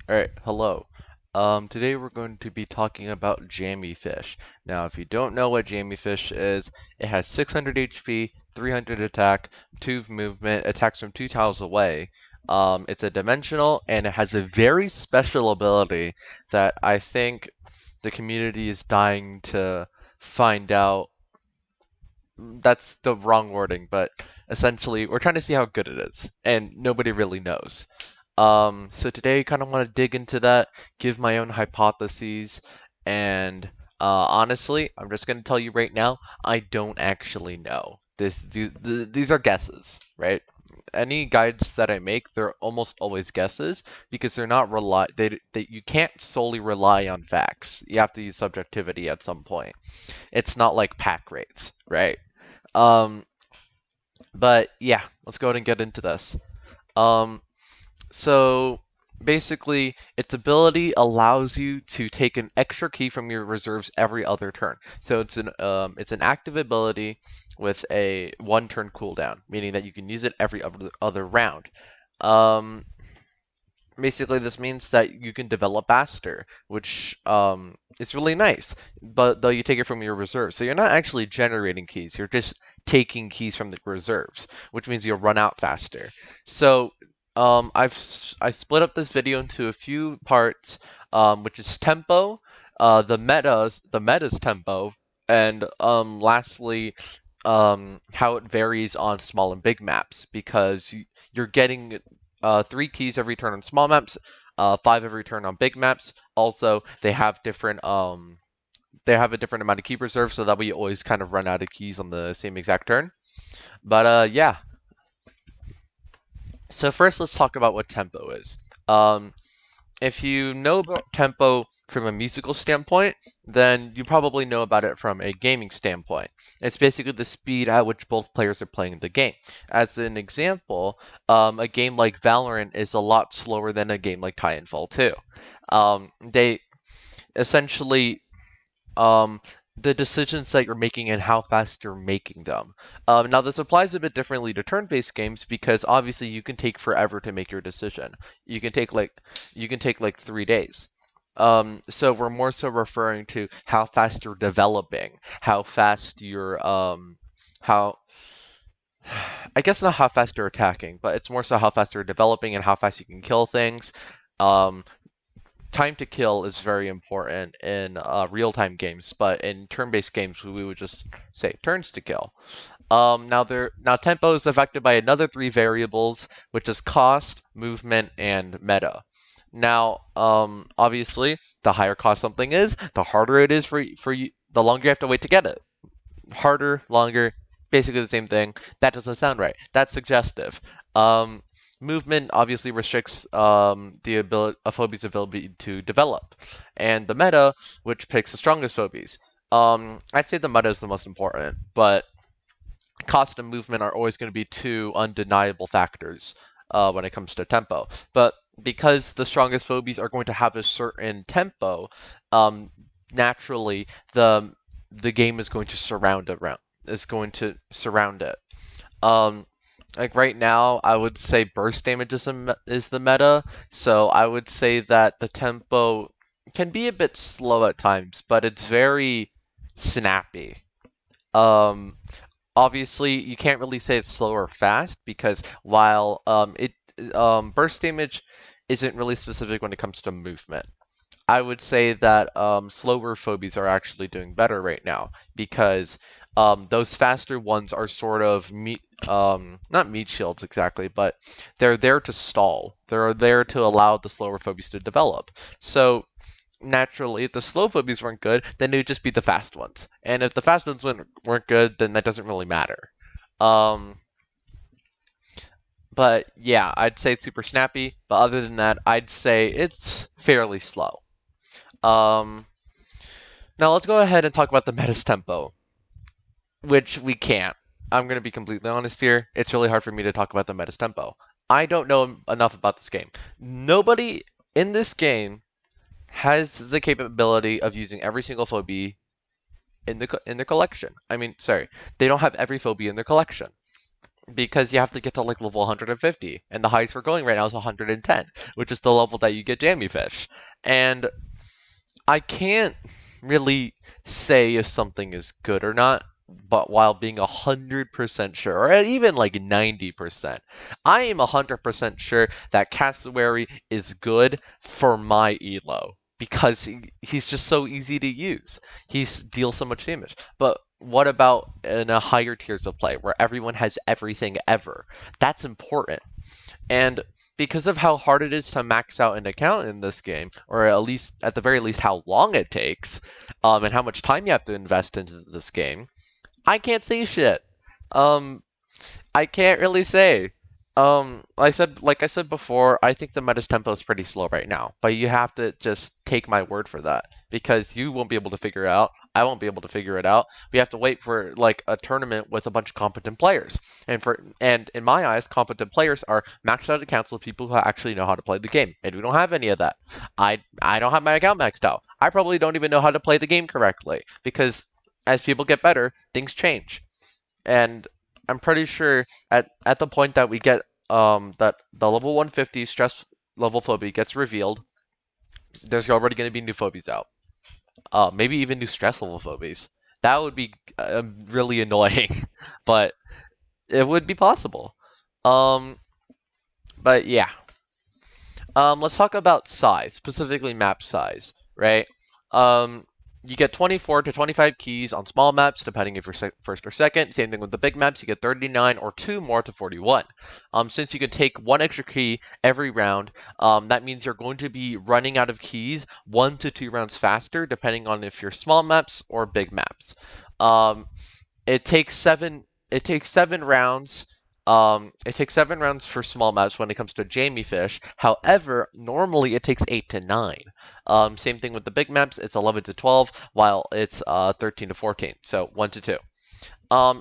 Alright, hello. Today we're going to be talking about Jammy Fish. Now, if you don't know what Jammy Fish is, it has 600 HP, 300 attack, 2 movement, attacks from 2 tiles away. It's a dimensional, and it has a very special ability that I think the community is dying to find out. That's the wrong wording, but essentially, we're trying to see how good it is, and nobody really knows. So today I kind of want to dig into that, give my own hypotheses, and honestly, I'm just going to tell you right now, I don't actually know. These are guesses, right? Any guides that I make, they're almost always guesses because they're not you can't solely rely on facts. You have to use subjectivity at some point. It's not like pack rates, right? Um, but yeah, let's go ahead and get into this. Um, so basically, its ability allows you to take an extra key from your reserves every other turn. So it's an active ability with a 1 turn cooldown, meaning that you can use it every other round. Um, Basically, this means that you can develop faster, which is really nice. But though you take it from your reserves, so you're not actually generating keys; you're just taking keys from the reserves, which means you'll run out faster. So I split up this video into a few parts, which is tempo, the meta's tempo, and lastly, how it varies on small and big maps because you're getting 3 keys every turn on small maps, 5 every turn on big maps. Also, they have a different amount of key reserves, so that way you always kind of run out of keys on the same exact turn. But yeah. So first, let's talk about what tempo is. If you know about tempo from a musical standpoint, then you probably know about it from a gaming standpoint. It's basically the speed at which both players are playing the game. As an example, a game like Valorant is a lot slower than a game like Titanfall 2. They essentially um, the decisions that you're making and how fast you're making them. Now, this applies a bit differently to turn-based games because obviously you can take forever to make your decision. You can take like 3 days. So we're more so referring to how fast you're developing, how fast you're how I guess not how fast you're attacking, but it's more so how fast you're developing and how fast you can kill things. Um, Time to kill is very important in real-time games, but in turn-based games, we would just say turns to kill. Now tempo is affected by another 3 variables, which is cost, movement, and meta. Now, obviously, the higher cost something is, the harder it is for you, the longer you have to wait to get it. Harder, longer, basically the same thing. That doesn't sound right. That's suggestive. Um, Movement obviously restricts a phobie's ability to develop, and the meta, which picks the strongest phobies. I'd say the meta is the most important, but cost and movement are always going to be 2 undeniable factors when it comes to tempo. But because the strongest phobies are going to have a certain tempo, um, naturally the game is going to surround it. Um, like right now, I would say burst damage is the meta, so I would say that the tempo can be a bit slow at times, but it's very snappy. Um, Obviously, you can't really say it's slow or fast because while it burst damage isn't really specific when it comes to movement. I would say that slower phobies are actually doing better right now because those faster ones are sort of not meat shields exactly, but they're there to stall. They're there to allow the slower phobies to develop. So naturally, if the slow phobies weren't good, then it would just be the fast ones. And if the fast ones weren't good, then that doesn't really matter. Um, but yeah, I'd say it's super snappy. But other than that, I'd say it's fairly slow. Um, Now let's go ahead and talk about the Metis tempo, which we can't. I'm going to be completely honest here. It's really hard for me to talk about the Metis tempo. I don't know enough about this game. Nobody in this game has the capability of using every single phobie in their collection. I mean, sorry, they don't have every phobie in their collection. because you have to get to like level 150, and the highest we're going right now is 110, which is the level that you get Jammy Fish. And I can't really say if something is good or not, but while being 100% sure, or even like 90%, I am 100% sure that Cassowary is good for my elo because he's just so easy to use. He deals so much damage. But what about in a higher tiers of play where everyone has everything ever? That's important. And because of how hard it is to max out an account in this game, or at least at the very least how long it takes, and how much time you have to invest into this game, I can't say shit. Um, I can't really say. Like I said before, I think the meta's tempo is pretty slow right now, but you have to just take my word for that because you won't be able to figure it out. I won't be able to figure it out. We have to wait for like a tournament with a bunch of competent players, and in my eyes, competent players are maxed out accounts with people who actually know how to play the game, and we don't have any of that. I don't have my account maxed out. I probably don't even know how to play the game correctly because as people get better, things change. And I'm pretty sure at the point that we get that the level 150 stress level phobia gets revealed, there's already going to be new phobies out. Maybe even new stress level phobies. That would be really annoying, but it would be possible. Um, but yeah, let's talk about size, specifically map size, right? Um, you get 24 to 25 keys on small maps, depending if you're first or second. Same thing with the big maps, you get 39 or 2 more to 41. Since you can take 1 extra key every round, that means you're going to be running out of keys 1 to 2 rounds faster, depending on if you're small maps or big maps. Um, it takes 7. It takes 7 rounds. It takes 7 rounds for small maps when it comes to Jammy Fish. However, normally it takes 8 to 9. Same thing with the big maps. It's 11 to 12, while it's 13 to 14. So 1 to 2.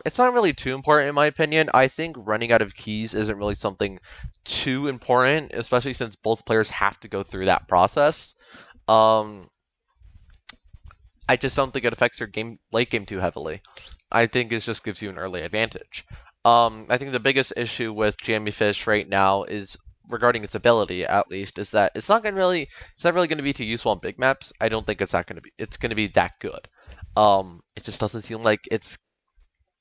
It's not really too important in my opinion. I think running out of keys isn't really something too important, especially since both players have to go through that process. Um, I just don't think it affects your late game too heavily. I think it just gives you an early advantage. I think the biggest issue with Jammy Fish right now is regarding its ability, at least, is that it's not really going to be too useful on big maps. I don't think it's going to be that good. It just doesn't seem like it's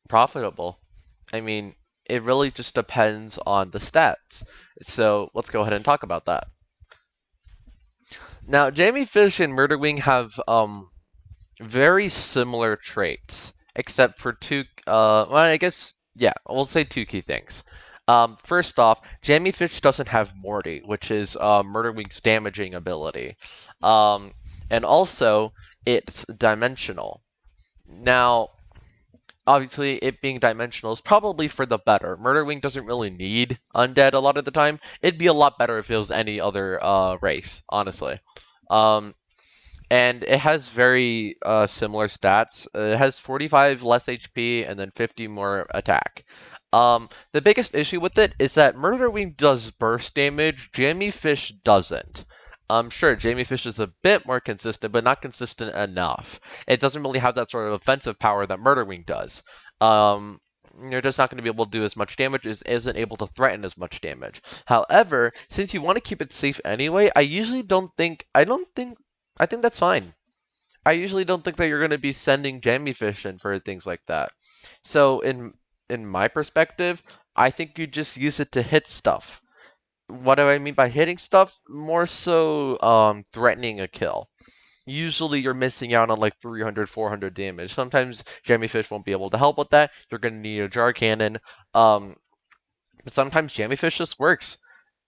profitable. I mean, it really just depends on the stats. So let's go ahead and talk about that. Now, Jammy Fish and Murderwing have very similar traits, except for well, I guess, yeah, we'll say 2 key things. First off, Jammy Fish doesn't have Morty, which is Murderwing's damaging ability. Um, and also, it's dimensional. Now, obviously, it being dimensional is probably for the better. Murderwing doesn't really need undead a lot of the time. It'd be a lot better if it was any other race, honestly. Um, and it has very similar stats. It has 45 less HP and then 50 more attack. The biggest issue with it is that Murderwing does burst damage, Jammy Fish doesn't. Sure, Jammy Fish is a bit more consistent, but not consistent enough. It doesn't really have that sort of offensive power that Murderwing does. Um, you're just not going to be able to do as much damage, isn't able to threaten as much damage. However, since you want to keep it safe anyway, I think that's fine. I usually don't think that you're going to be sending jammy fish in for things like that. So in my perspective, I think you just use it to hit stuff. What do I mean by hitting stuff? More so threatening a kill. Usually you're missing out on like 300, 400 damage. Sometimes jammy fish won't be able to help with that. You're going to need a jar cannon. But sometimes jammy fish just works.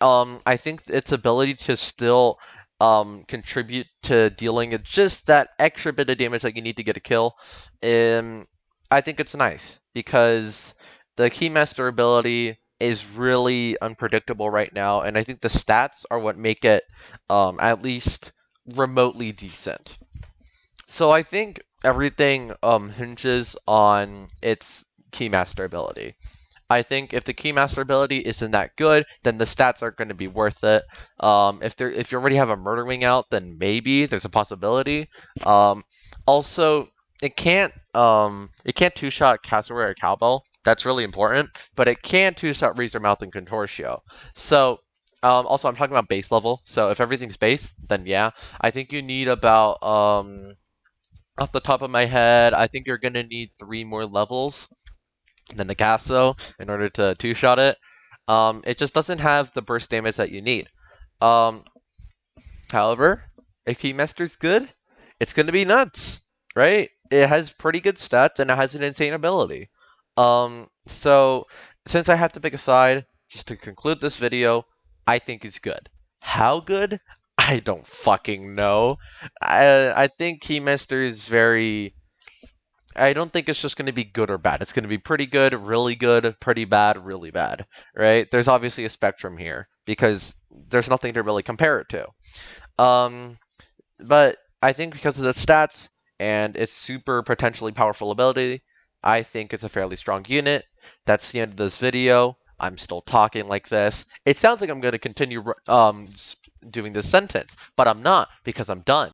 I think its ability to still contribute to dealing just that extra bit of damage that you need to get a kill, I think it's nice because the Keymaster ability is really unpredictable right now, and I think the stats are what make it at least remotely decent. So I think everything hinges on its Keymaster ability. I think if the Keymaster ability isn't that good, then the stats aren't going to be worth it. If you already have a Murder Wing out, then maybe there's a possibility. Also, it can't two-shot Cassowary or Cowbell. That's really important, but it can two-shot Razor Mouth and Contortio. So also I'm talking about base level. So if everything's base, then yeah, I think you need about off the top of my head, I think you're gonna need 3 more levels than the Gasso in order to two-shot it. It just doesn't have the burst damage that you need. Um, However, if Keymaster's good, it's gonna be nuts, right? It has pretty good stats and it has an insane ability. So since I have to pick a side, just to conclude this video, I think it's good. How good? I don't fucking know. I think Keymaster is very. I don't think it's just going to be good or bad. It's going to be pretty good, pretty bad, really bad, right? There's obviously a spectrum here because there's nothing to really compare it to. Um, but I think because of the stats and its super potentially powerful ability, I think it's a fairly strong unit. That's the end of this video. I'm still talking like this. It sounds like I'm going to continue doing this sentence, but I'm not because I'm done.